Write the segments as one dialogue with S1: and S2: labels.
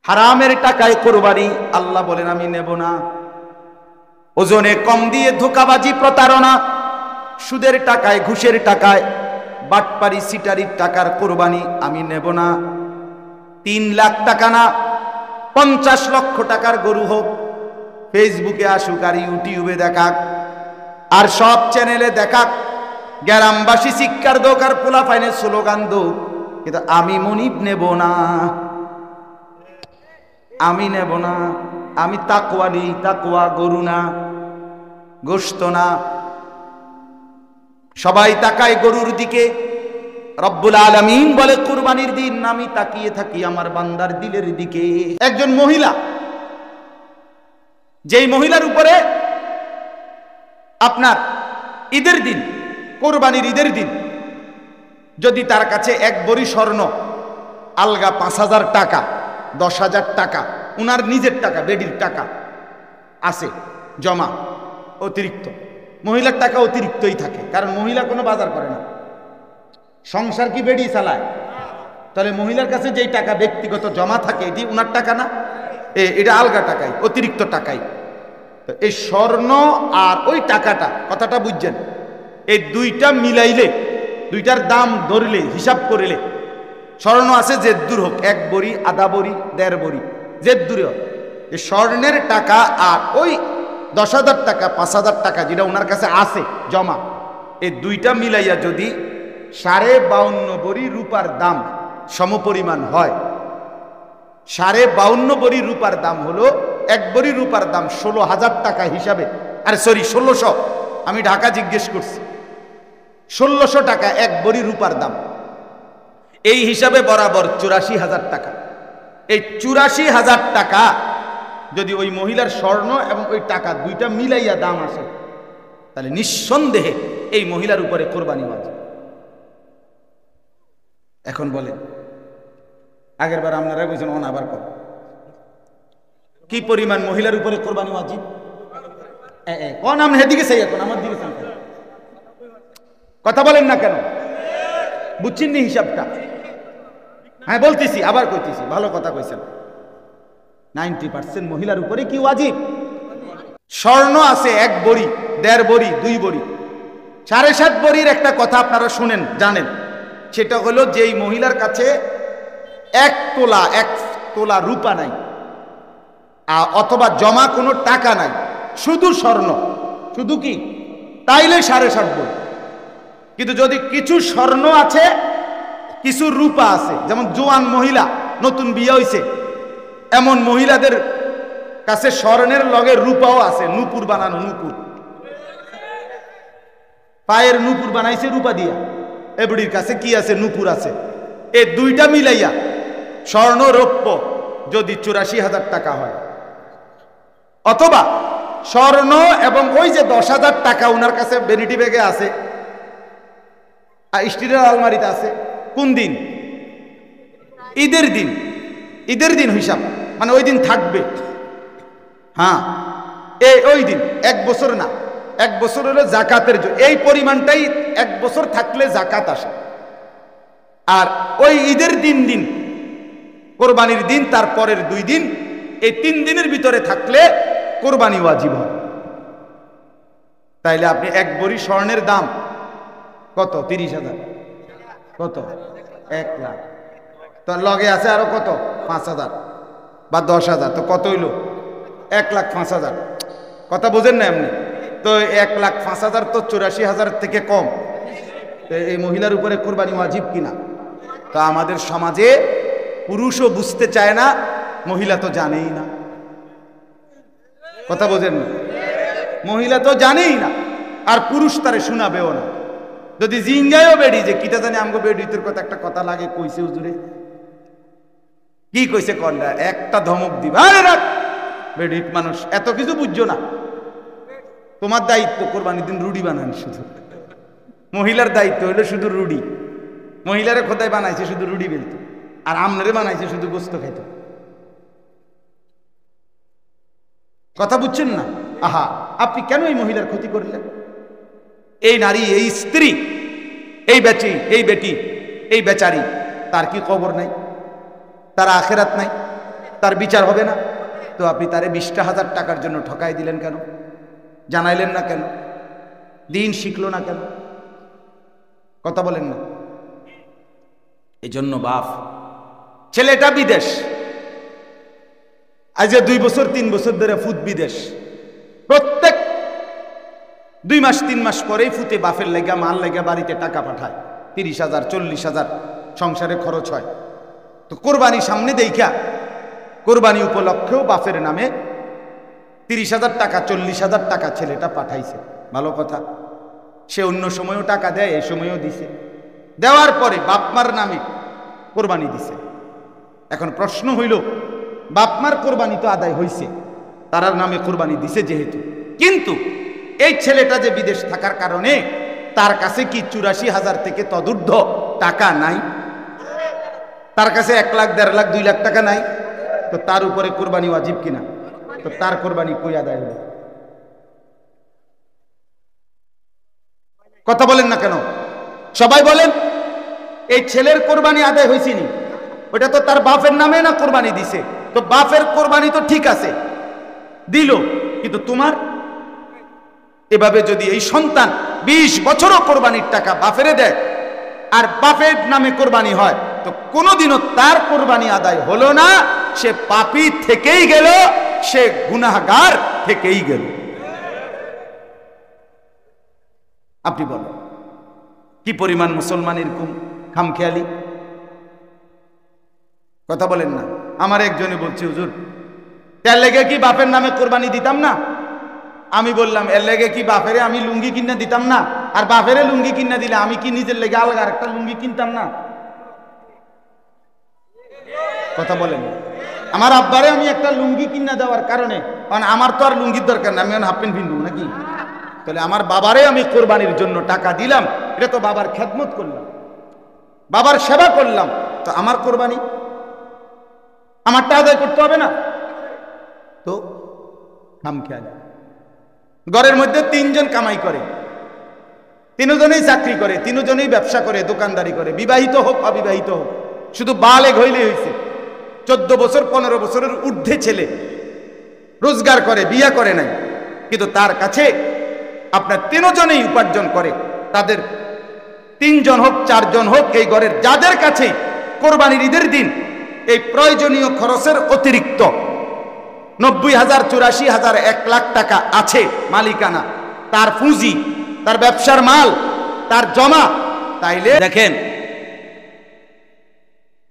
S1: হারামের টাকায় কোরবানি আল্লাহ বলেন আমি নেব না। ওজনে কম দিয়ে ধোঁকাবাজি, প্রতারণা, সুদের টাকায়, ঘুষের টাকায়, বাটপারি, সিটারির টাকার কোরবানি আমি নেব না। 3 লাখ টাকা না, 50 লক্ষ টাকার গরু হোক, ফেসবুকে আসুক আর ইউটিউবে দেখাক আর সব চ্যানেলে দেখাক, গ্রামবাসী শিক্ষার দোক আর পোলা ফাইনের স্লোগান দোক, কিন্তু আমি মনিব নেব না, আমি নেব না। আমি তাকওয়া নেই, তাকওয়া গরু না, গোশত না। সবাই তাকায় গরুর দিকে, রব্বুল আলামিন বলে কুরবানির দিন আমি তাকিয়ে থাকি আমার বান্দার দিলের দিকে। একজন মহিলা, যেই মহিলার উপরে আপনার ঈদের দিন, কোরবানির ঈদের দিন, যদি তার কাছে 1 ভরি স্বর্ণ, আলগা 5,000 টাকা, 10,000 টাকা, উনার নিজের টাকা, বেডির টাকা আছে জমা অতিরিক্ত, মহিলার টাকা অতিরিক্তই থাকে, কারণ মহিলা কোনো বাজার করে না, সংসার কি বেডি চালায়, তাহলে মহিলার কাছে যেই টাকা ব্যক্তিগত জমা থাকে এটি উনার টাকা না, এটা আলগা টাকাই, অতিরিক্ত টাকাই। তো এই স্বর্ণ আর ওই টাকাটা, কথাটা বুঝছেন, এই দুইটা মিলাইলে, দুইটার দাম ধরলে, হিসাব করিলে, স্বর্ণ আছে জেদ্দুর হোক, 1 ভরি, আধা ভরি, 1.5 ভরি, জেদ্দুরে হোক, এই স্বর্ণের টাকা আর ওই 10,000 টাকা, 5,000 টাকা যেটা ওনার কাছে আছে জমা, এই দুইটা মিলাইয়া যদি 52.5 ভরি রূপার দাম সমপরিমাণ হয়, 52.5 ভরি রূপার দাম হলো 1 ভরি রূপার দাম 16,000 টাকা হিসাবে, আরে সরি 1600, আমি ঢাকা জিজ্ঞেস করছি, 1600 টাকা 1 ভরি রূপার দাম, এই হিসাবে বরাবর 84,000 টাকা। এই 84,000 টাকা যদি ওই মহিলার স্বর্ণ এবং ওই টাকা দুইটা মিলাইয়া দাম আসে, তাহলে নিঃসন্দেহে এই মহিলার উপরে কোরবানি ওয়াজিব। এখন বলেন, আগের বার আপনারা বলছেন অন, আবার কর কি পরিমাণ মহিলার উপরে কোরবানি ওয়াজিব? কোন আপনি এদিকে চাই, এখন আমার দিকে চান, কথা বলেন না কেন? বুঝছেন নি হিসাবটা? হ্যাঁ বলতেছি, আবার কইতেছি, ভালো কথা কইছেন। 90% মহিলার উপরে কি ওয়াজিব? স্বর্ণ আছে 1 ভরি, 1.5 ভরি, 2 ভরি, 7.5 ভরির একটা কথা আপনারা শুনেন, জানেন, সেটা হলো যেই মহিলার কাছে 1 তোলা রূপা নাই, অথবা জমা কোনো টাকা নাই, শুধু স্বর্ণ, শুধু কি, তাইলে 7.5 ভরি। কিন্তু যদি কিছু স্বর্ণ আছে, কিছু রূপা আছে, যেমন জোয়ান মহিলা, নতুন বিয়ে হইছে, এমন মহিলাদের কাছে স্বর্ণের লগে রূপাও আছে, নূপুর বানানো, নূপুর, পায়ের নূপুর বানাইছে রূপা দিয়া, এবড়ির কাছে কি আছে, নূপুর আছে, এই দুইটা মিলাইয়া স্বর্ণ রৌপ্য যদি 84,000 টাকা হয়, অথবা স্বর্ণ এবং ওই যে 10,000 টাকা উনার কাছে ভ্যানিটি ব্যাগে আছে আর স্টিলের আলমারিতে আছে, কোন দিন? ঈদের দিন, ঈদের দিন হিসাব, মানে ওই দিন থাকবে, হ্যাঁ ওই দিন, 1 বছর না, 1 বছর হলো জাকাতের জন্য, এই পরিমাণটাই 1 বছর থাকলে জাকাত আসে। আর ওই ঈদের দিন কোরবানির দিন, তারপরের 2 দিন, এই 3 দিনের ভিতরে থাকলে কোরবানি ওয়াজিব হয়। তাইলে আপনি 1 ভরি স্বর্ণের দাম কত? 30,000, কত? 1 লাখ, তো লগে আছে আরো কত? 5,000 বা 10,000, তো কত হইল? 1,05,000, কথা বোঝেন না এমনি? তো 1,05,000 তো 84,000 থেকে কম, এই মহিলার উপরে কোরবানি ওয়াজিব কিনা? তো আমাদের সমাজে পুরুষও বুঝতে চায় না, মহিলা তো জানেই না, কথা বোঝেন না? মহিলা তো জানেই না, আর পুরুষ তারে শোনাবেও না। যদি জিঙ্গায়ও বেড়ি যে কিটা জানি আমগো বেডিতের কথা, একটা কথা লাগে কইছে হুজুরে, কি কইছে কন্যা, একটা ধমক দিবা, আরে রাখ, বেডিত মানুষ এত কিছু বুঝছো না, তোমার দায়িত্ব কোরবানির দিন রুডি বানান, শুধু মহিলার দায়িত্ব হলো শুধু রুডি, মহিলারে খোদাই বানাইছে শুধু রুডি বেলত, আর আমনারে বানাইছে শুধু গোস্ত খেত, কথা বুঝছেন না? আহা, আপনি কেন এই মহিলার ক্ষতি করলেন? এই নারী, এই স্ত্রী, এই বেটি, এই বেচারি, তার কি কবর নাই? তার আখেরাত নাই? তার বিচার হবে না? তো আপনি তারে 20,000 টাকার জন্য ঠকাই দিলেন কেন? জানাইলেন না কেন? দিন শিখলো না কেন? কথা বলেন না। এই জন্য বাপ, ছেলেটা বিদেশ, আজ 2 বছর 3 বছর ধরে ফুট বিদেশ, প্রত্যেক 2 মাস 3 মাস পরেই ফুটে বাপের লেগা মাল লেগা বাড়িতে টাকা পাঠায়, 30,000 40,000 সংসারে খরচ হয়। তো কোরবানি সামনে দেখা কোরবানি উপলক্ষেও বাপের নামে 30,000 টাকা 40,000 টাকা ছেলেটা পাঠাইছে, ভালো কথা। সে অন্য সময়ও টাকা দেয়, এই সময়ও দিছে, দেওয়ার পরে বাপমার নামে কোরবানি দিছে। এখন প্রশ্ন হইল, বাপমার কোরবানি তো আদায় হইছে, তারার নামে কোরবানি দিছে যেহেতু, কিন্তু এই ছেলেটা যে বিদেশ থাকার কারণে তার কাছে কি 84,000 থেকে তদূর্ধ্ব টাকা নাই? তার কাছে 1 লাখ 1.5 লাখ 2 লাখ টাকা নাই? তো তার উপরে কোরবানি ওয়াজিব কিনা? তো তার কোরবানি কই আদায় হলো? কথা বলেন না কেন? সবাই বলেন, এই ছেলের কোরবানি আদায় হয়েছিনি, ওটা তো তার বাপের নামে না কোরবানি দিছে, তো বাপের কোরবানি তো ঠিক আছে দিল, কিন্তু তোমার এভাবে যদি এই সন্তান 20 বছরও কোরবানির টাকা বাপেরে দেয় আর বাপের নামে কোরবানি হয়, তো কোনোদিনও তার কোরবানি আদায় হলো না, সে পাপী থেকেই গেল, সে গুনাহগার থেকেই গেল। আপনি বলেন কি পরিমাণ মুসলমান এরকম খামখেয়ালি? কথা বলেন না। আমার একজনে বলছে, হুজুর তার লেগে কি বাপের নামে কোরবানি দিতাম না? আমি বললাম, এর লেগে কি বাপেরে আমি লুঙ্গি কিনা দিতাম না? আর বাপেরে লুঙ্গি কিনা দিলে আমি কি নিজের লেগে আলাদা একটা লুঙ্গি কিনতাম না? কথা বলেন। আমার আব্বারে আমি একটা লুঙ্গি কিনা দেওয়ার কারণে, কারণ আমার তো আর লুঙ্গির দরকার না, আমি হাফ প্যান্ট কিনবো নাকি? তাহলে আমার বাবারে আমি কোরবানির জন্য টাকা দিলাম, এটা তো বাবার খেদমত করলাম, বাবার সেবা করলাম, তো আমার কোরবানি আমারটা আদায় করতে হবে না? তো খামখেয়ালি। ঘরের মধ্যে 3 জন কামাই করে, 3 জনেই চাকরি করে, 3 জনেই ব্যবসা করে, দোকানদারি করে, বিবাহিত হোক অবিবাহিত হোক, শুধু বালেগ হইলে হয়েছে। 14 বছর 15 বছরের ঊর্ধ্বে ছেলে রোজগার করে, বিয়ে করে নাই, কিন্তু তার কাছে আপনার 3 জনেই উপার্জন করে, তাদের 3 জন হোক 4 জন হোক, এই ঘরের যাদের কাছে কোরবানির ঈদের দিন এই প্রয়োজনীয় খরচের অতিরিক্ত 90,000 84,000 1 লাখ টাকা আছে মালিকানা, তার পুঁজি, তার ব্যবসার মাল, তার জমা, তাইলে দেখেন,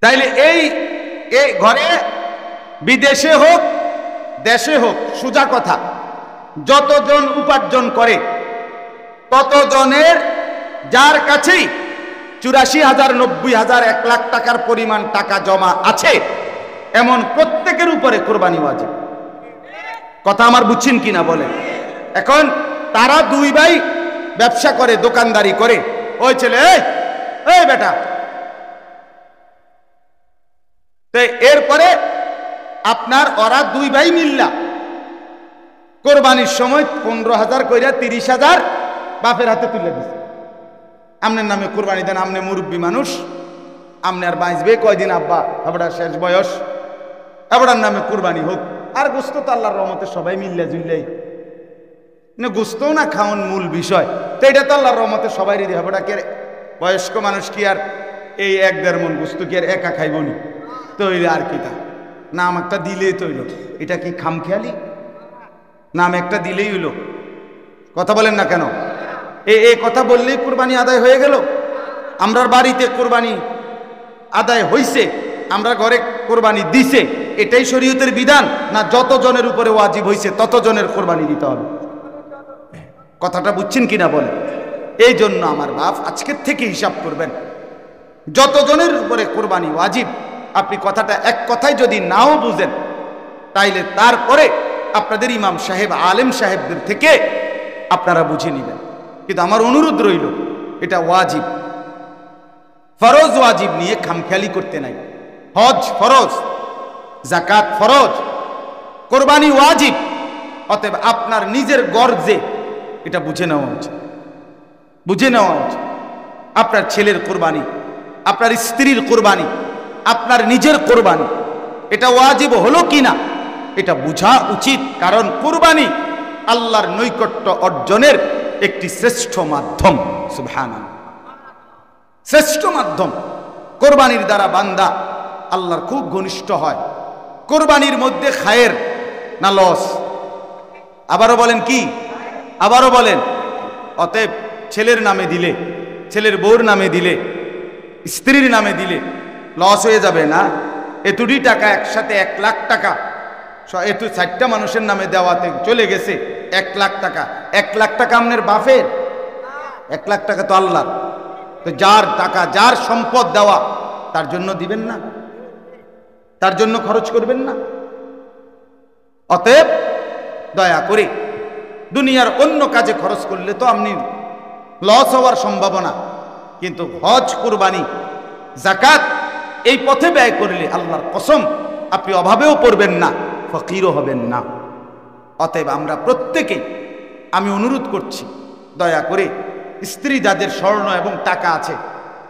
S1: তাইলে এই ঘরে বিদেশে হোক দেশে হোক, সোজা কথা, যতজন উপার্জন করে ততজনের যার কাছেই 84,000 90,000 1 লাখ টাকার পরিমাণ টাকা জমা আছে, এমন প্রত্যেকের উপরে কোরবানি ওয়াজিব। কথা আমার বুঝছেন কিনা বলেন? এখন তারা 2 ভাই ব্যবসা করে, দোকানদারি করে, ওই ছেলে এই বেটা, তো এরপরে আপনার ওরা 2 ভাই মিল্লা কোরবানির সময় 15,000 কইরা 30,000 বাপের হাতে তুলে দিছে, আমনের নামে কোরবানি দেন, আমনে মুরব্বী মানুষ, আমনে আর বাঁচবে কয়দিন, আব্বা আবার শেষ বয়স, আবার নামে কোরবানি হোক। আর গোস্ত তো আল্লাহর রহমতে সবাই মিল্লা জুল্লাই, গোস্তও না খাওয়ান মূল বিষয়, তো এটা তো আল্লাহর রহমতে সবাই রেডি হবে। কে বয়স্ক মানুষ কি আর এই 1-1.5 মণ গোস্ত কি আর একা খাইবনি? তৈরি আর কি, তা নাম একটা দিলেই তৈল, এটা কি খামখেয়ালি? নাম একটা দিলেই হইল। কথা বলেন না কেন? এই কথা বললেই কোরবানি আদায় হয়ে গেল? আমরা বাড়িতে কোরবানি আদায় হইছে, আমরা ঘরে কোরবানি দিছে, এটাই শরীয়তের বিধান না যত জনের উপরে ওয়াজিব হইছে তত জনের কোরবানি দিতে হবে? কথাটা বুঝছেন কিনা বলেন? এই জন্য আমার বাপ আজকের থেকে হিসাব করবেন, যত জনের উপরে কোরবানি ওয়াজিব, আপনি কথাটা এক কথায় যদি নাও বুঝেন, তাইলে তারপরে আপনাদের ইমাম সাহেব আলেম সাহেবদের থেকে আপনারা বুঝে নেবেন। কিন্তু আমার অনুরোধ রইল, এটা ওয়াজিব, ফরজ ওয়াজিব নিয়ে খামখেয়ালি করতে নাই। হজ ফরজ, যাকাত ফরজ, কোরবানি ওয়াজিব, অতএব আপনার নিজের গর্জে এটা বুঝে নেওয়া উচিত, বুঝে নেওয়া উচিত। আপনার ছেলের কোরবানি, আপনার স্ত্রীর কোরবানি, আপনার নিজের কোরবানি, এটা ওয়াজিব হলো কিনা এটা বোঝা উচিত। কারণ কুরবানি আল্লাহর নৈকট্য অর্জনের একটি শ্রেষ্ঠ মাধ্যম। সুবহানাল্লাহ, শ্রেষ্ঠ মাধ্যম। কোরবানির দ্বারা বান্দা আল্লাহর খুব ঘনিষ্ঠ হয়। কোরবানির মধ্যে খায়ের না লস? আবারও বলেন কি? আবারও বলেন। অতএব ছেলের নামে দিলে, ছেলের বউর নামে দিলে, স্ত্রীর নামে দিলে লস হয়ে যাবে না? এতটি টাকা একসাথে 1 লাখ টাকা এত 60টা মানুষের নামে দেওয়াতে চলে গেছে 1 লাখ টাকা। 1 লাখ টাকা আপনার বাপের? 1 লাখ টাকা তো আল্লাহর। তো যার টাকা, যার সম্পদ দেওয়া, তার জন্য দিবেন না? তার জন্য খরচ করবেন না? অতএব দয়া করে দুনিয়ার অন্য কাজে খরচ করলে তো আপনি লস হওয়ার সম্ভাবনা, কিন্তু হজ, কুরবানি, যাকাত এই পথে ব্যয় করলে আল্লাহর কসম আপনি অভাবেও পড়বেন না, ফকিরও হবেন না। অতএব আমরা প্রত্যেকেই, আমি অনুরোধ করছি, দয়া করে স্ত্রী যাদের স্বর্ণ এবং টাকা আছে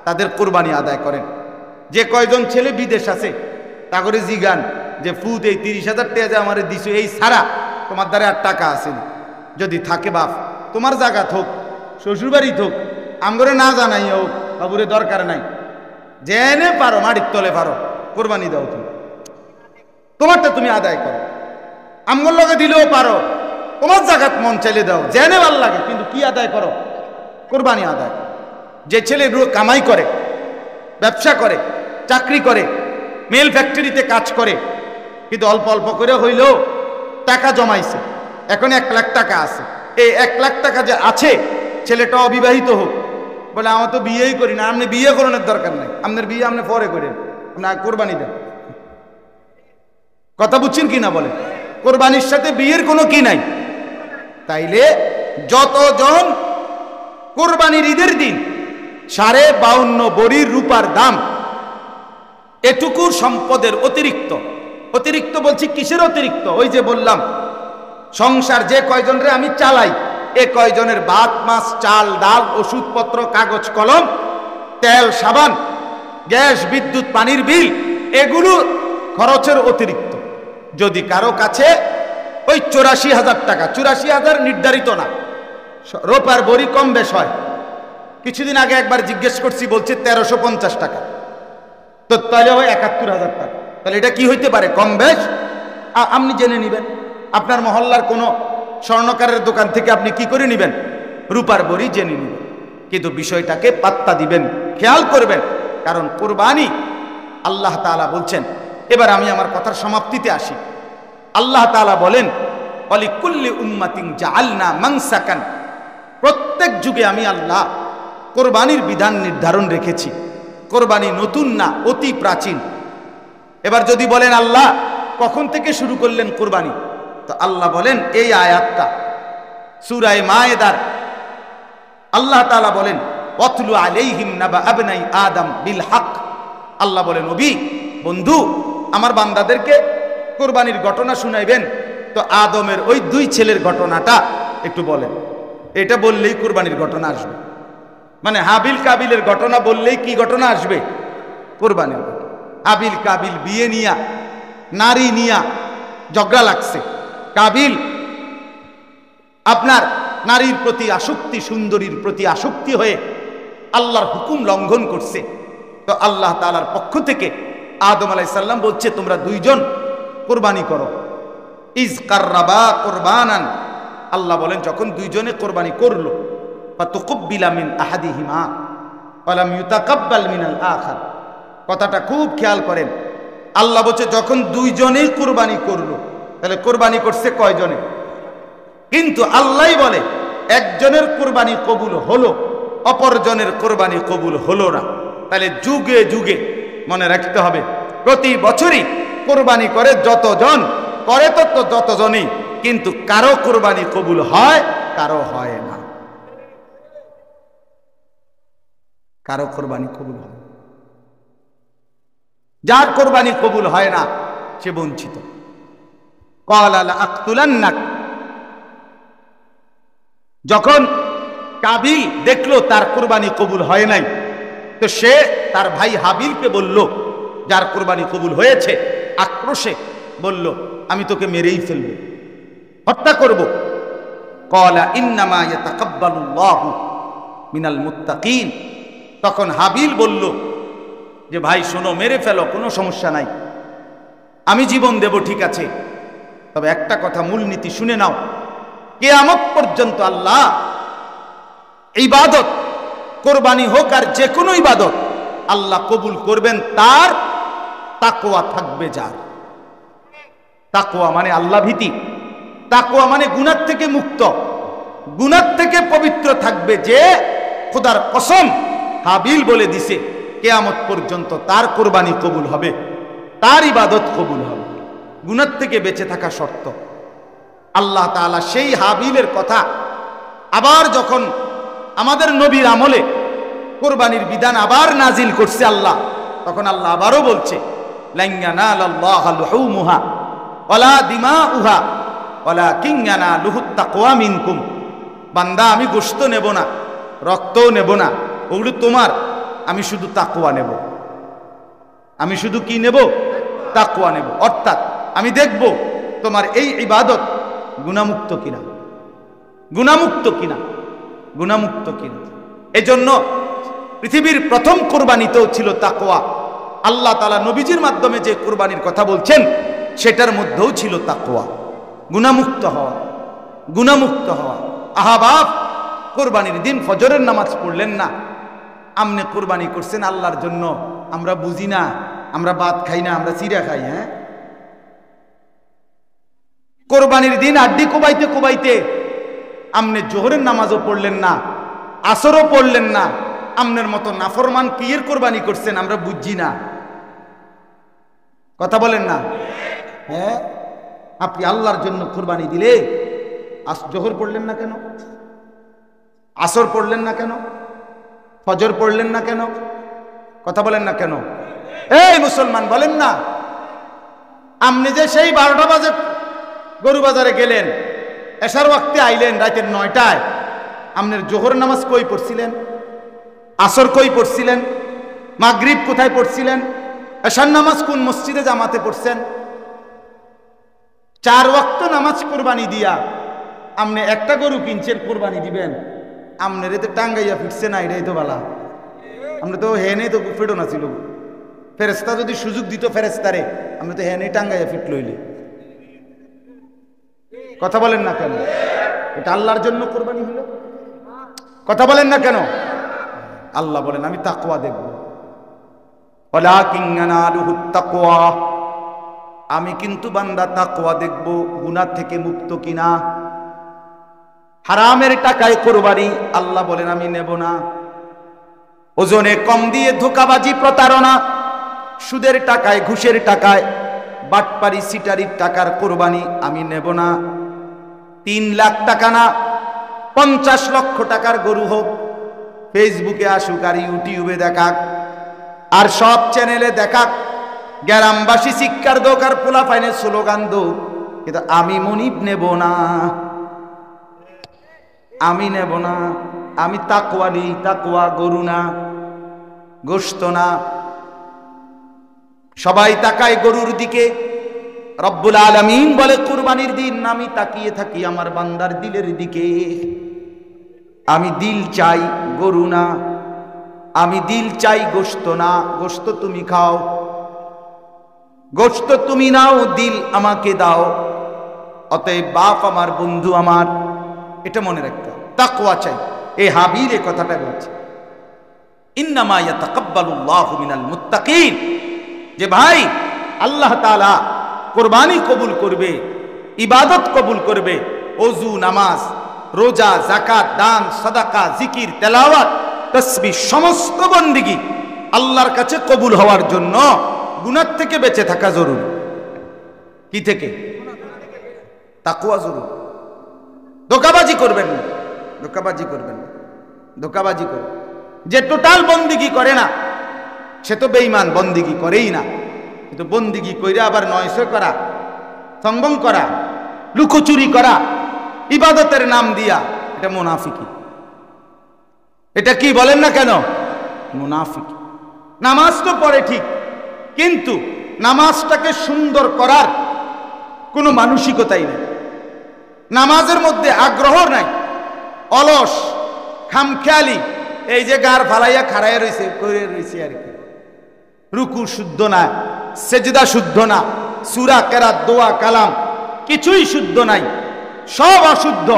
S1: তাদের কুরবানি আদায় করেন। যে কয়জন ছেলে বিদেশ আছে তা করে জিগান যে ফুদ এই 30,000 টাকা যে আমার দিছো, এই ছাড়া তোমার দ্বারা আর টাকা আসেনি। যদি থাকে বাপ, তোমার জায়গা হোক, শ্বশুরবাড়ি হোক, আমগরে না জানাই হোক, বাবুরে দরকার নাই, জেনে পারো মাটির তলে পারো কোরবানি দাও, তুমি তোমারটা তুমি আদায় করো। আমগর লগে দিলেও পারো, তোমার জায়গাত মন চাইলে দাও, জেনে ভাল লাগে, কিন্তু কি আদায় করো? কোরবানি আদায়। যে ছেলে কামাই করে, ব্যবসা করে, চাকরি করে, মেল ফ্যাক্টরিতে কাজ করে, কিন্তু অল্প অল্প করে হইলেও টাকা জমাইছে, এখন 1 লাখ টাকা আছে। এই 1 লাখ টাকা যে আছে, ছেলেটা অবিবাহিত হোক, বলে আমার তো বিয়েই করি না। আপনি বিয়ে করানোর দরকার নাই, আপনার বিয়ে আপনি পরে করেন, না কোরবানি দেন। কথা বুঝছেন কি না বলেন? কোরবানির সাথে বিয়ের কোনো কি নাই। তাইলে যতজন কোরবানির ঈদের দিন 52.5 বড়ির রূপার দাম, এটুকু সম্পদের অতিরিক্ত, অতিরিক্ত বলছি কিসের অতিরিক্ত? ওই যে বললাম সংসার যে কয়জনরে আমি চালাই, এ কয়জনের ভাত, মাছ, চাল, ডাল, ওষুধপত্র, কাগজ কলম, তেল, সাবান, গ্যাস, বিদ্যুৎ, পানির বিল, এগুলো খরচের অতিরিক্ত। যদি কারো কাছে ওই 84,000 টাকা, 84,000 নির্ধারিত না, রোপার বড়ি কম বেশ হয়। কিছুদিন আগে একবার জিজ্ঞেস করছি, বলছে 1350 টাকা, তো তাহলে হয় 71,000 টাকা। তাহলে এটা কি হইতে পারে? কম বেশ আপনি জেনে নেবেন। আপনার মহল্লার কোনো স্বর্ণকারের দোকান থেকে আপনি কি করে নেবেন? রূপার বড়ি জেনে নেবেন। কিন্তু বিষয়টাকে পাত্তা দিবেন, খেয়াল করবেন, কারণ কুরবানি আল্লাহ তাআলা বলছেন। এবার আমি আমার কথার সমাপ্তিতে আসি। আল্লাহ তাআলা বলেন, ওয়ালিকুল্লি উম্মাতিন জাআলনা মানসাকান, প্রত্যেক যুগে আমি আল্লাহ কোরবানির বিধান নির্ধারণ রেখেছি। কোরবানি নতুন না, অতি প্রাচীন। এবার যদি বলেন আল্লাহ কখন থেকে শুরু করলেন কোরবানি, তো আল্লাহ বলেন এই আয়াতটা সূরা মায়েদার আল্লাহ তাআলা বলেন, ওয়াতলু আলাইহিম নাবা আবনাই আদম বিল হক। আল্লাহ বলেন, নবী, বন্ধু, আমার বান্দাদেরকে কোরবানির ঘটনা শুনাইবেন, তো আদমের ওই 2 ছেলের ঘটনাটা একটু বলেন। এটা বললেই কোরবানির ঘটনা আসবে। মানে হাবিল কাবিলের ঘটনা বললেই কি ঘটনা আসবে? কোরবানির ঘটনা। হাবিল কাবিল বিয়ে নিয়া, নারী নিয়া ঝগড়া লাগছে। কাবিল আপনার নারীর প্রতি আসক্তি, সুন্দরীর প্রতি আসক্তি হয়ে আল্লাহর হুকুম লঙ্ঘন করছে। তো আল্লাহ তাআলার পক্ষ থেকে আদম আলাইহিস সালাম বলছে, তোমরা 2 জন কোরবানি করো। ইজ কাররাবা কুরবানান, আল্লাহ বলেন যখন 2 জনে কোরবানি করলো, ফাতুকব্বিলা মিন আহাদিহিমা ওয়া লাম ইউতাকাব্বাল মিনাল আখার। কথাটা খুব খেয়াল করেন। আল্লাহ বলছে যখন 2 জনেই কোরবানি করলো, তাহলে কোরবানি করছে কয়জনে? কিন্তু আল্লাহই বলে একজনের কোরবানি কবুল হলো, অপরজনের কোরবানি কবুল হলো না। তাহলে যুগে যুগে মনে রাখতে হবে, প্রতি বছরই কোরবানি করে যতজন, করে তো যতজনই, কিন্তু কারো কোরবানি কবুল হয়, কারো হয় না। কারো কোরবানি কবুল হয়, যার কোরবানি কবুল হয় না সে বঞ্চিত। ক্বালা লা আকতুলান্নাক, যখন কাবিল দেখলো তার কোরবানি কবুল হয় নাই, তো সে তার ভাই হাবিলকে বলল, যার কোরবানি কবুল হয়েছে, আক্রোশে বলল, আমি তোকে মেরেই ফেলব, হত্যা করব। ক্বালা ইন্নামা ইয়াতাকাব্বালুল্লাহু মিনাল মুত্তাকিন। তখন হাবিল বলল যে ভাই শোনো, মেরে ফেলো, কোনো সমস্যা নাই, আমি জীবন দেব, ঠিক আছে, তবে একটা কথা, মূলনীতি শুনে নাও, কিয়ামত পর্যন্ত আল্লাহ ইবাদত, কোরবানি হোক আর যে কোনো ইবাদত, আল্লাহ কবুল করবেন তার তাকওয়া থাকবে যার। তাকওয়া মানে আল্লাহ ভীতি, তাকওয়া মানে গুনাহ থেকে মুক্ত, গুনাহ থেকে পবিত্র থাকবে যে। খোদার কসম, হাবিল বলে দিছে কিয়ামত পর্যন্ত তার কোরবানি কবুল হবে, তার ইবাদত কবুল হবে, গুনাহ থেকে বেঁচে থাকা শর্ত। আল্লাহ তাআলা সেই হাবিলের কথা আবার যখন আমাদের নবীর আমলে কোরবানির বিধান আবার নাজিল করছে আল্লাহ, তখন আল্লাহ আবারও বলছে, লান ইয়ানালাল্লাহা লুহুমুহা ওয়ালা দিমাউহা ওয়ালাকিন ইয়ানালুহুত তাকওয়া মিনকুম। বান্দা, আমি গোশত নেব না, রক্তও নেব না, ওগুলো তোমার, আমি শুধু তাকওয়া নেব। আমি শুধু কি নেব? তাকওয়া নেব। অর্থাৎ আমি দেখব তোমার এই ইবাদত গুনাহমুক্ত কিনা, গুনাহমুক্ত কিনা, গুনাহমুক্ত কিনা। এজন্য পৃথিবীর প্রথম কোরবানিতেও ছিল তাকওয়া। আল্লাহ তাআলা নবীজির মাধ্যমে যে কোরবানির কথা বলছেন সেটার মধ্যেও ছিল তাকওয়া, গুনাহমুক্ত হওয়া, গুনাহমুক্ত হওয়া। আহা বাপ, কোরবানির দিন ফজরের নামাজ পড়লেন না, আমনে কোরবানি করছেন আল্লাহর জন্য, আমরা বুঝি না, আমরা ভাত খাই না, আমরা চিড়া খাই। হ্যাঁ, কোরবানির দিন আড্ডি কোবাইতে কোবাইতে আমনে জোহরের নামাজও পড়লেন না, আসরও পড়লেন না, আমনের মতো নাফরমান কিয়ের কোরবানি করছেন আমরা বুঝি না। কথা বলেন না? হ্যাঁ, আপনি আল্লাহর জন্য কোরবানি দিলে জোহর পড়লেন না কেন? আসর পড়লেন না কেন? ফজর পড়লেন না কেন? কথা বলেন না কেন? এই মুসলমান, বলেন না, আপনি যে সেই 12টা বাজে গরু বাজারে গেলেন, এশার ওয়াক্তে আইলেন রাতের 9টায়, আপনার জোহর নামাজ কই পড়ছিলেন? আসর কই পড়ছিলেন? মাগরিব কোথায় পড়ছিলেন? এশার নামাজ কোন মসজিদে জামাতে পড়ছেন? 4 ওয়াক্ত নামাজ কোরবানি দিয়া আপনি একটা গরু কিনছেন, কোরবানি দিবেন, আপনার তো টাঙ্গাইয়া ফিরছে না, এটাই তো বালা। আমরা তো হেনে তো ফেটো না ছিল, ফেরেস্তা যদি সুযোগ দিত ফেরেস্তারে, আমরা তো হেনে টাঙ্গাইয়া ফিট লইলে। কথা বলেন না কেন? এটা আল্লাহর জন্য কোরবানি হলো। কথা বলেন না কেন? আল্লাহ বলেন, আমি তাকওয়া দেখব। ওয়ালাকিন ইয়ানালুহুত তাকওয়া, আমি কিন্তু বান্দা তাকওয়া দেখব, গুনাহ থেকে মুক্ত কিনা। হারামের টাকায় কোরবানি আল্লাহ বলেন আমি নেব না। ওজনে কম দিয়ে ধোঁকাবাজি, প্রতারণা, সুদের টাকায়, ঘুষের টাকায়, বাটপারি, সিটারির টাকার কোরবানি আমি নেব না। 3 লাখ টাকা না, 50 লক্ষ টাকার গরু হোক, ফেসবুকে আসুক আর ইউটিউবে দেখাক আর সব চ্যানেলে দেখাক, গ্রামবাসী শিক্ষার দোক আর পোলা ফাইনের স্লোগান দোক, কিন্তু আমি মনিব নেব না, আমি নেব না। আমি তাকওয়া নেই, তাকওয়া গরু না, গোশত না। সবাই তাকায় গরুর দিকে, রব্বুল আলামিন বলে কুরবানির দিন আমি তাকিয়ে থাকি আমার বান্দার দিলের দিকে। আমি দিল চাই, গরু না। আমি দিল চাই, গোশত না। গোশত তুমি খাও, গোশত তুমি নাও, দিল আমাকে দাও। অতএব বাপ আমার, বন্ধু আমার, এটা মনে রাখতে হবে, তাকওয়া চাই। এই হাবিল এই কথাটা বলছে, ইন্নামা ইয়াতাকাব্বালুল্লাহু মিনাল মুত্তাকিন, যে ভাই আল্লাহ তাআলা কোরবানি কবুল করবে, ইবাদত কবুল করবে, ওযু, নামাজ, রোজা, যাকাত, দান, সাদাকা, জিকির, তেলাওয়াত, তাসবিহ, সমস্ত বন্দেগী আল্লাহর কাছে কবুল হওয়ার জন্য গুনাহ থেকে বেঁচে থাকা জরুরি। কি থেকে? তাকওয়া জরুরি। ধোঁকাবাজি করবেন না, ধোঁকাবাজি করবেন না, ধোঁকাবাজি করবেন। যে টোটাল বন্দেগী করে না সে তো বেঈমান, বন্দেগী করেই না। কিন্তু বন্দেগী কইরা আবার নয়সয় করা, সংবং করা, লুকোচুরি করা, ইবাদতের নাম দিয়া, এটা মুনাফিকি। এটা কি বলেন না কেন? মুনাফিকি। নামাজ তো পড়ে ঠিক, কিন্তু নামাজটাকে সুন্দর করার কোনো মানসিকতাই নেই, নামাজের মধ্যে আগ্রহ নাই, অলস, খামখেয়ালি, এই যে গার ফালাইয়া খাড়াইয়া রয়েছে করে রয়েছে আর কি। রুকু শুদ্ধ না, সেজদা শুদ্ধ না, সূরা কেরাত, দোয়া, কালাম কিছুই শুদ্ধ নাই, সব অশুদ্ধ,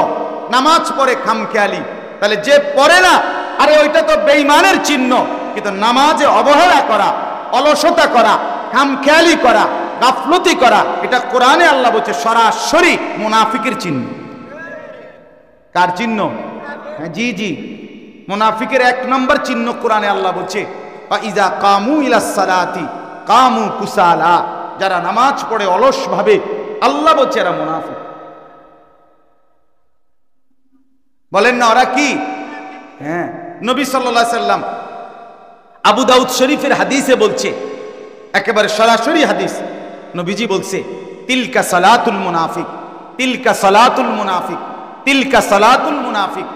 S1: নামাজ পড়ে খামখেয়ালি। তাহলে যে পড়ে না, আরে ওইটা তো বেঈমানের চিহ্ন। কিন্তু নামাজে অবহেলা করা, অলসতা করা, খামখেয়ালি করা, গাফলতি করা, এটা কোরআনে আল্লাহ বলছে সরাসরি মুনাফিকের চিহ্ন। কার চিহ্ন? হ্যাঁ, জি জি, মুনাফিকের 1 নম্বর চিহ্ন কোরআনে আল্লাহ বলছে ইজা কামু ইলাস সালাতি কামু কুসালা, যারা নামাজ পড়ে অলস ভাবে, আল্লাহ বলছে এরা মুনাফিক। বলেন না ওরা কি? হ্যাঁ, নবী সাল্লাল্লাহু আলাইহি সাল্লাম আবু দাউদ শরীফের হাদিসে বলছে, একেবারে সরাসরি হাদিস, নবীজি বলছে তিলকা সালাতুল মুনাফিক, তিলকা সালাতুল মুনাফিক, তিলকা সালাতুল মুনাফিক।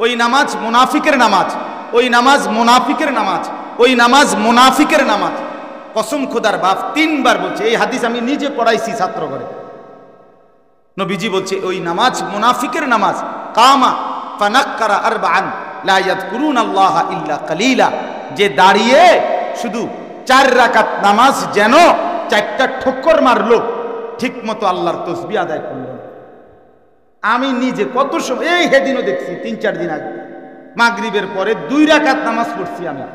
S1: ওই নামাজ মুনাফিকের নামাজ, ওই নামাজ মুনাফিকের নামাজ, ওই নামাজ মুনাফিকের নামাজ। কসম খোদার বাপ 3 বার বলছে, এই হাদিস আমি নিজে পড়াইছি ছাত্র করে। নবীজি বলছে ওই নামাজ মুনাফিকের নামাজ। কামা ফানাক্কারা আরবাআন লা ইয়াযকুরুনাল্লাহা ইল্লা কালিলা, যে দাঁড়িয়ে শুধু 4 রাকাত নামাজ যেন 4টা ঠোক্কর মারলো, ঠিক মতো আল্লাহর তাসবিহ আদায় করলো। আমি নিজে কত সময়, এই হেদিনও দেখছি 3-4 দিন আগে, মাগরিবের পরে 2 রাকাত নামাজ পড়ছি আমি,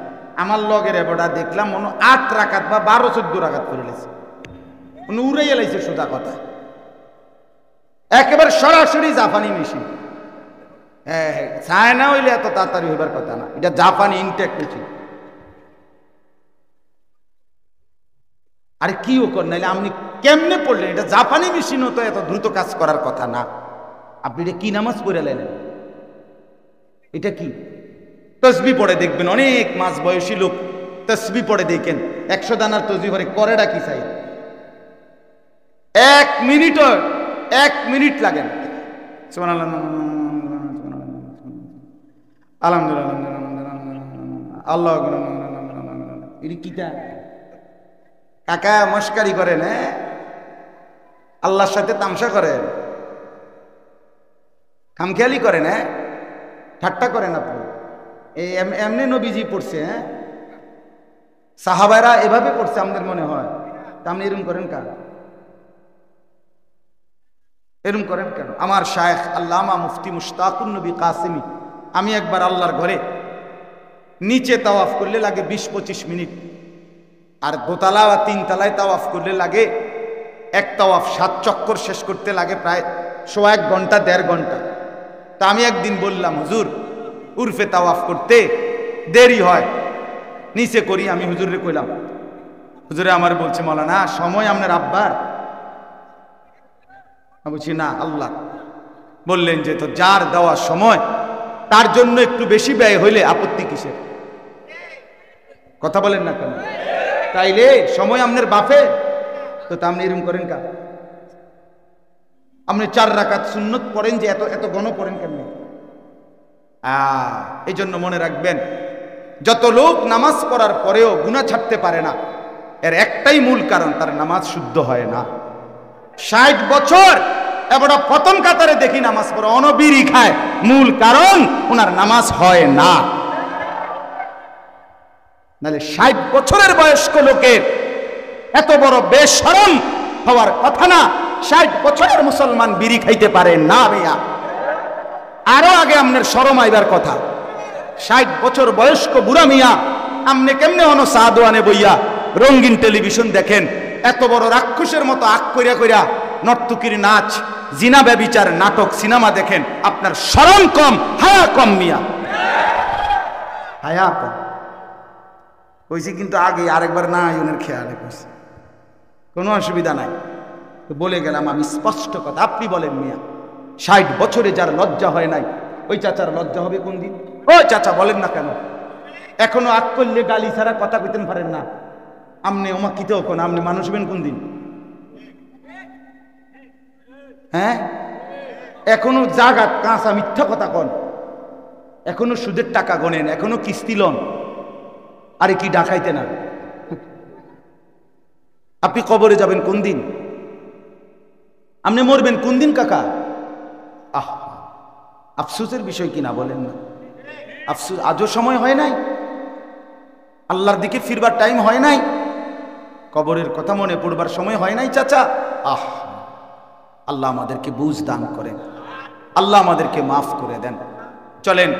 S1: আমার লগের এবড়া দেখলাম মনে 8 রাকাত বা 12-14 রাকাত করে লেছে, উড়াইয়া লাইছে সোজা কথা, একেবারে সরাসরি জাপানি মেশিন। হ্যাঁ হ্যাঁ, চায়না হইলে এত তাড়াতাড়ি হইবার কথা না, এটা জাপানি ইনটেক মেশিন। আরে কি ও কর, নাইলে আপনি কেমনে পড়লেন? এটা জাপানি মেশিনও তো এত দ্রুত কাজ করার কথা না। আপনি এটা কি নামাজ পড়ে লেন? এটা কি? তসবি পড়ে দেখবেন, অনেক মাঝ বয়সী লোক তসবি পড়ে দেখেন, 100 দানার তসবি পড়ে, করেটা কি চাই? 1 মিনিট লাগে না। সুবহানাল্লাহ, আলহামদুলিল্লাহ, আল্লাহু আকবার। এটা কিটা? কাকা মস্কারি করেন? হ্যাঁ, আল্লাহর সাথে তামসা করেন, খামখেয়ালি করেন, হ্যাঁ, ঠাট্টা করেন আপনি। এই এমনি নবীজি পড়ছে, হ্যাঁ, সাহাবায়রা এভাবে পড়ছে আমাদের মনে হয়, তা আপনি এরকম করেন কেন? এরকম করেন কেন? আমার শায়েখ আল্লামা মুফতি মুশতাকুন নবী কাসেমি, আমি একবার আল্লাহর ঘরে নিচে তাওয়াফ করলে লাগে 20-25 মিনিট, আর দোতলা বা 3 তলায় তাওয়াফ করলে লাগে, এক তাওয়াফ 7 চক্কর শেষ করতে লাগে প্রায় 1.5 ঘন্টা 1.5 ঘন্টা। তা আমি একদিন বললাম, হুজুর উরফে তাওয়াফ করতে দেরি হয়, নিচে করি। আমি হুজুরে কইলাম, হুজুরে আমার বলছে মাওলানা সময় আপনার আব্বার। আমি বলছি না, আল্লাহ। বললেন যে তো যার দেওয়া সময় তার জন্য একটু বেশি ব্যয় হইলে আপত্তি কিসের? কথা বলেন না কেন? তাইলে সময় আপনার বাপে, তো তা আপনি এরকম করেন কেন? আপনি 4 রাকাত সুন্নত পড়েন যে এত এত গণ পড়েন কেমনি? এই জন্য মনে রাখবেন, যত লোক নামাজ পড়ার পরেও গুনাহ ছাড়তে পারে না, এর একটাই মূল কারণ, তার নামাজ শুদ্ধ হয় না। 60 বছর এবার প্রথম কাতারে দেখি নামাজ পড়ে অনবিরি খায়, মূল কারণ ওনার নামাজ হয় না। নাহলে 60 বছরের বয়স্ক লোকের এত বড় বেশরম হওয়ার কথা না। 60 বছরের মুসলমান বিড়ি খাইতে পারে না ভাইয়া, আরো আগে আপনার শরম আইবার কথা। 60 বছর বয়স্ক বুড়া মিয়া আমনে কেমনে সাদওয়ানে বইয়া রঙিন টেলিভিশন দেখেন, এত বড় রাক্ষসের মতো আক কইরা কইরা নর্তকীর নাচ, জিনা ব্যভিচার নাটক সিনেমা দেখেন, আপনার শরম কম, হায়া কম মিয়া, হায়া কম। কইছি কিন্তু আগে আরেকবার না ইউনের খেয়ালে কইছি, কোনো অসুবিধা নাই, তো বলে গেলাম আমি স্পষ্ট কথা। আপনি বলেন মিয়া, 60 বছরে যার লজ্জা হয় নাই, ওই চাচার লজ্জা হবে কোন দিন? ও চাচা বলেন না কেন? এখনো আগ করলে গালি ছাড়া কথা কইতে পারেন না, আমনে ওমা কিতেও কোন আপনি মানুষ হবেন কোন দিন? হ্যাঁ, এখনো জাগাত কাঁচা মিথ্যা কথা কন, এখনো সুদের টাকা গনেন, এখনো কিস্তি লন, আরে কি ডাকাইতে না? আপনি কবরে যাবেন কোন দিন? আপনি মরবেন কোন দিন কাকা? আফসোসের বিষয় কিনা বলেন না? আফসোস, আজও সময় হয় নাই, আল্লাহর দিকে ফিরবার টাইম হয় নাই, কবরের কথা মনে পড়বার সময় হয় নাই চাচা। আল্লাহ আমাদেরকে বুঝ দান করেন, আল্লাহ আমাদেরকে মাফ করে দেন। চলেন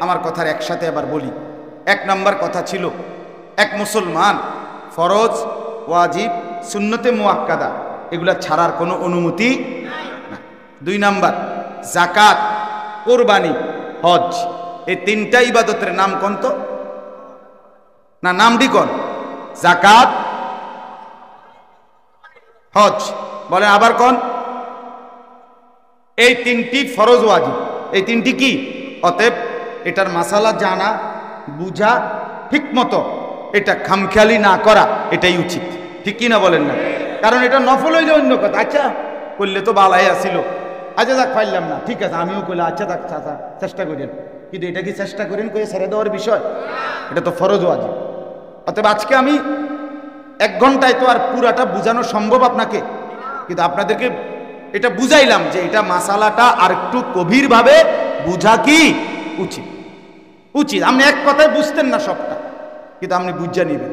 S1: আমার কথার একসাথে আবার বলি। 1 নম্বর কথা ছিল, এক মুসলমান ফরজ, ওয়াজিব, সুন্নতে মুআক্কাদা এগুলা ছাড়ার কোনো অনুমতি না। 2 নম্বর যাকাত, কোরবানি, হজ, এই 3টা ইবাদতের নাম কোন তো? না নামটি কোন? যাকাত, হজ, বলে আবার কোন? এই 3টি ফরজ ওয়াজিব, এই 3টি কি? অতএব এটার মাসালা জানা বুঝা ঠিক মতো, এটা খামখেয়ালি না করা এটাই উচিত, ঠিক কি না বলেন না? কারণ এটা নফল হইলে অন্য কথা, আচ্ছা করলে তো বালাই আসিল, আচ্ছা যাক পাইলাম না, ঠিক আছে আমিও করলে আচ্ছা যাক চাচা চেষ্টা করেন, কিন্তু এটা কি চেষ্টা করেন করে ছেড়ে দেওয়ার বিষয়? এটা তো ফরজ ওয়াজিব। অতএব আজকে আমি 1 ঘন্টায় তো আর পুরাটা বুঝানো সম্ভব আপনাকে, কিন্তু আপনাদেরকে এটা বুঝাইলাম যে এটা মাসালাটা আর একটু গভীরভাবে বুঝা কি উচিত। উচিত আপনি এক কথায় বুঝতেন না সবটা, কিন্তু আপনি বুঝা নিবেন,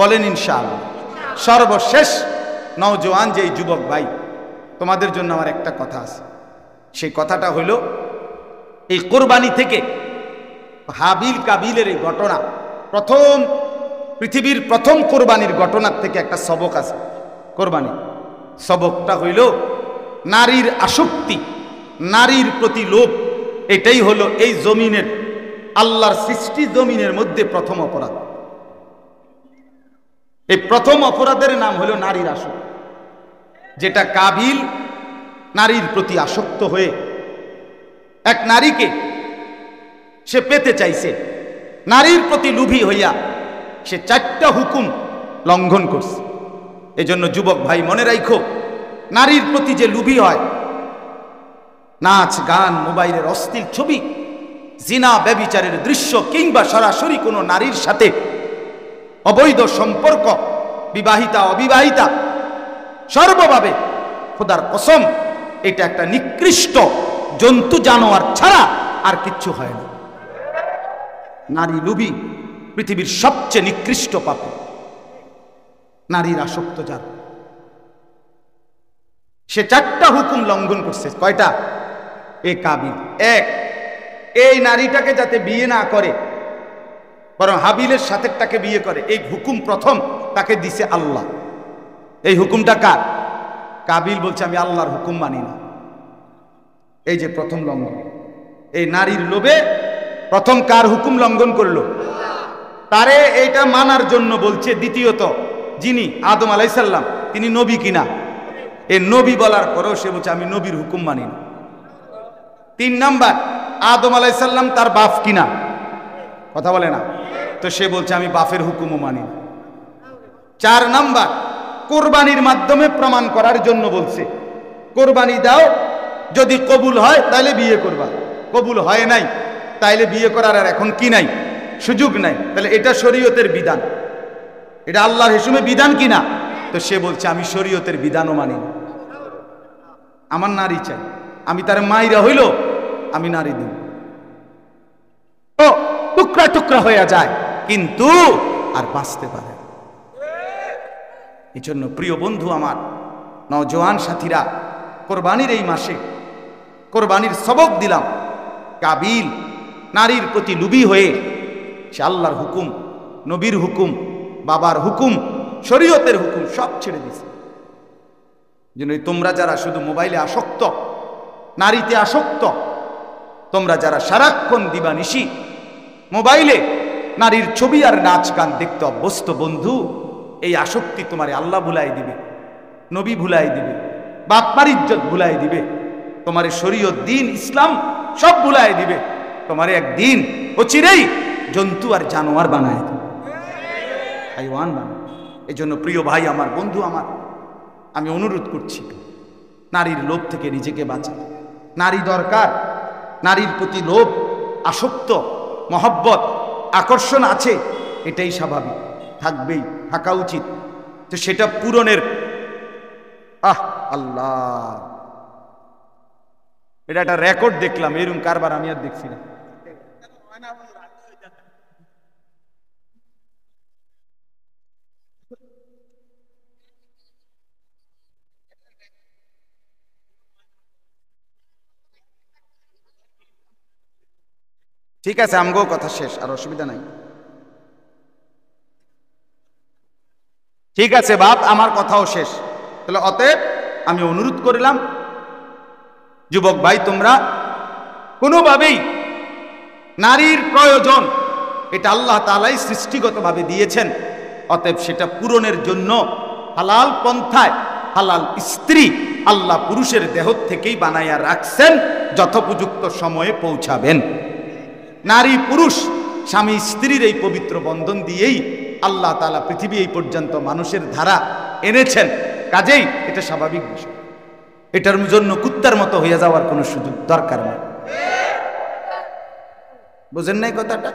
S1: বলেন ইনশাআল্লাহ। সর্বশেষ নওজোয়ান যে যুবক ভাই, তোমাদের জন্য আমার একটা কথা আছে। সেই কথাটা হইল, এই কোরবানি থেকে হাবিল কাবিলের এই ঘটনা, প্রথম পৃথিবীর প্রথম কোরবানির ঘটনার থেকে একটা সবক আছে। কোরবানি সবকটা হইল নারীর আসক্তি, নারীর প্রতি লোভ। এটাই হলো এই জমিনের, আল্লাহর সৃষ্টি জমিনের মধ্যে প্রথম অপরাধ। এই প্রথম অপরাধের নাম হলো নারীর আসক্তি, যেটা কাবিল নারীর প্রতি আসক্ত হয়ে এক নারীকে সে পেতে চাইছে, নারীর প্রতি লোভী হইয়া সে 4টা হুকুম লঙ্ঘন করছে। এজন্য যুবক ভাই মনে রাখো, নারীর প্রতি যে লোভী হয়, নাচ গান, মোবাইলের অশ্লীল ছবি, জিনা ব্যভিচারের দৃশ্য, কিংবা সরাসরি কোনো নারীর সাথে অবৈধ সম্পর্ক, বিবাহিতা অবিবাহিতা, সর্বভাবে খোদার কসম এটা একটা নিকৃষ্ট জন্তু জানোয়ার ছাড়া আর কিচ্ছু হয় না। নারী লোভী পৃথিবীর সবচেয়ে নিকৃষ্ট পাপী, নারীর আসক্ত যার, সে 4টা হুকুম লঙ্ঘন করছে। কয়টা? এ কাবিল। 1, এই নারীটাকে যাতে বিয়ে না করে, বরং হাবিলের সাথেটাকে বিয়ে করে, এই হুকুম প্রথম তাকে দিছে আল্লাহ। এই হুকুমটা কার? কাবিল বলছে আমি আল্লাহর হুকুম মানি না। এই যে প্রথম লঙ্ঘন, এই নারীর লোভে প্রথম কার হুকুম লঙ্ঘন করলো? তারে এইটা মানার জন্য বলছে। দ্বিতীয়ত, যিনি আদম আলাইহিস সালাম, তিনি নবী কিনা? এই নবী বলার পরেও সে বলছে আমি নবীর হুকুম মানি না। 3 নাম্বার, আদম আলাইহিস সালাম তার বাপ কিনা? কথা বলে না, তো সে বলছে আমি বাপের হুকুমও মানি না। 4 নাম্বার, কোরবানির মাধ্যমে প্রমাণ করার জন্য বলছে কোরবানি দাও, যদি কবুল হয় তাহলে বিয়ে করবা, কবুল হয় নাই তাইলে বিয়ে করার আর এখন কি নাই? সুযোগ নাই। তাহলে এটা শরীয়তের বিধান, এটা আল্লাহর হুকুমে বিধান কিনা? তো সে বলছে আমি শরীয়তের বিধানও মানি না, আমার নারী চাই, আমি তার মাইরা হইল আমি নারী দিই। ও টুকরা টুকরা হয়ে যায়, কিন্তু আর বাঁচতে পারে। এই জন্য প্রিয় বন্ধু আমার, নওজোয়ান সাথীরা, কোরবানির এই মাসে কোরবানির সবক দিলাম। কাবিল নারীর প্রতি লোভী হয়ে সে আল্লাহর হুকুম, নবীর হুকুম, বাবার হুকুম, শরীয়তের হুকুম সব ছেড়ে দিছে। জন্য তোমরা যারা শুধু মোবাইলে আসক্ত, নারীতে আসক্ত, তোমরা যারা সারাক্ষণ দিবানিশি মোবাইলে নারীর ছবি আর নাচ গান দেখতে অভ্যস্ত, বন্ধু, এই আসক্তি তোমারে আল্লাহ ভুলাই দিবে, নবী ভুলাই দিবে, বাপ মার ইজ্জত ভুলাই দিবে, তোমার শরীয়ত, দিন, ইসলাম সব ভুলাই দিবে। তোমার একদিন অচিরেই জন্তু আর জানোয়ার বানায় দিবে, হাইওয়ান বানায়। এই জন্য প্রিয় ভাই আমার, বন্ধু আমার, আমি অনুরোধ করছি, নারীর লোভ থেকে নিজেকে বাঁচা। নারী দরকার, নারীর প্রতি লোভ, আসক্ত, মহব্বত, আকর্ষণ আছে, এটাই স্বাভাবিক, থাকবেই, থাকা উচিত। তো সেটা পূরণের আল্লাহ, এটা একটা রেকর্ড দেখলাম, এরকম কারবার আমি আর দেখছি না। ঠিক আছে, আমগো কথা শেষ, আর অসুবিধা নাই। ঠিক আছে বাপ, আমার কথাও শেষ। তাহলে অতএব আমি অনুরোধ করলাম, যুবক ভাই, তোমরা কোনোভাবেই নারীর প্রয়োজন এটা আল্লাহ তাআলাই সৃষ্টিগতভাবে দিয়েছেন, অতএব সেটা পূরণের জন্য হালাল পন্থায় হালাল স্ত্রী আল্লাহ পুরুষের দেহ থেকেই বানাইয়া রাখছেন, যথোপযুক্ত সময়ে পৌঁছাবেন। নারী পুরুষ স্বামী স্ত্রীর এই পবিত্র বন্ধন দিয়েই আল্লাহ তাআলা পৃথিবী এই পর্যন্ত মানুষের ধারা এনেছেন, কাজেই এটা স্বাভাবিক বিষয়। এটার জন্য কুত্তার মতো হয়ে যাওয়ার কোনো সুযোগ দরকার নেই। বুঝেন নাই কথাটা?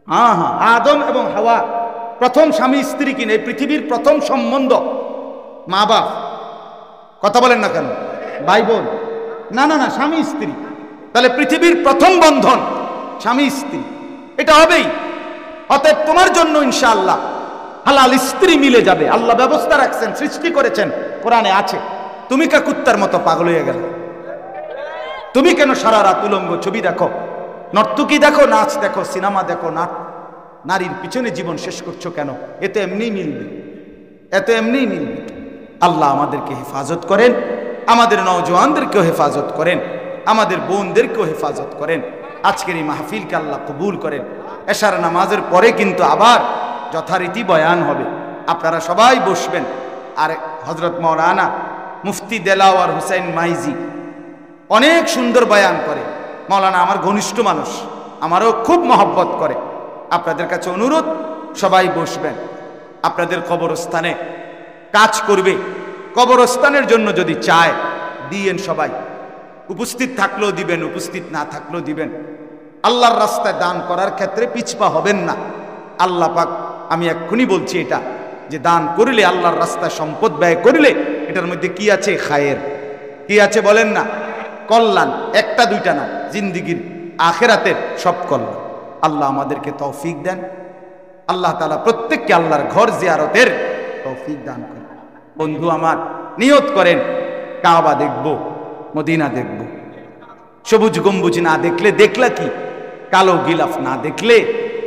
S1: হ্যাঁ, আদম এবং হাওয়া প্রথম স্বামী স্ত্রী কিনে, এই পৃথিবীর প্রথম সম্বন্ধ মা বাপ। কথা বলেন না কেন? ভাই বোন? না, স্বামী স্ত্রী। তাহলে পৃথিবীর প্রথম বন্ধন স্বামী স্ত্রী, এটা হবেই। অতএব তোমার জন্য ইনশাআল্লাহ হালাল স্ত্রী মিলে যাবে, আল্লাহ ব্যবস্থা রাখছেন, সৃষ্টি করেছেন, কোরআনে আছে। তুমি কা কুত্তার মতো পাগল হয়ে গেল? তুমি কেন সারা রাত উলঙ্গ ছবি দেখো, নর্তকী দেখো, নাচ দেখো, সিনেমা দেখো, নারীর পিছনে জীবন শেষ করছো কেন? এতে এমনিই মিলবে, আল্লাহ আমাদেরকে হেফাজত করেন, আমাদের নওজওয়ানদেরকেও হেফাজত করেন, আমাদের বোনদেরকেও হেফাজত করেন। আজকের এই মাহফিলকে আল্লাহ কবুল করেন। এশার নামাজের পরে কিন্তু আবার যথারীতি বয়ান হবে, আপনারা সবাই বসবেন। আর হযরত মাওলানা মুফতি দেলাওয়ার হুসাইন মাইজি অনেক সুন্দর বয়ান করে। মাওলানা আমার ঘনিষ্ঠ মানুষ, আমারও খুব মহব্বত করে। আপনাদের কাছে অনুরোধ, সবাই বসবেন। আপনাদের কবরস্থানে কাজ করবে, কবরস্থানের জন্য যদি চায় দিয়েন, সবাই উপস্থিত থাকলেও দিবেন, উপস্থিত না থাকলেও দিবেন। আল্লাহর রাস্তায় দান করার ক্ষেত্রে পিছপা হবেন না। আল্লাহ পাক, আমি এক্ষুনি বলছি এটা, যে দান করলে, আল্লাহর রাস্তায় সম্পদ ব্যয় করলে এটার মধ্যে কি আছে? খায়ের। কি আছে বলেন না? কল্যাণ। একটা দুইটা না, জিন্দিগির আখেরাতের সব কল্যাণ। আল্লাহ আমাদেরকে তৌফিক দেন। আল্লাহ তাআলা প্রত্যেককে আল্লাহর ঘর জিয়ারতের তৌফিক দান করেন। বন্ধু আমার, নিয়ত করেন কাবা দেখব, মদিনা দেখব। সবুজ গম্বুজ না দেখলে দেখলা কি? কালো গিলাফ না দেখলে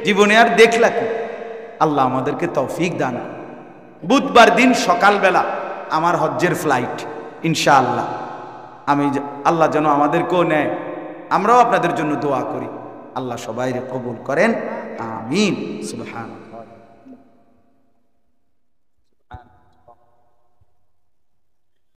S1: জীবনে আর দেখলা কি? আল্লাহ আমাদেরকে তৌফিক দান করেন। বুধবার দিন সকালবেলা আমার হজ্জের ফ্লাইট, ইনশাআল্লাহ। আমি আল্লাহ যেন আমাদেরকেও নেয়, আমরাও আপনাদের জন্য দোয়া করি। আল্লাহ সবাইরে কবুল করেন, আমিন। সুবহান।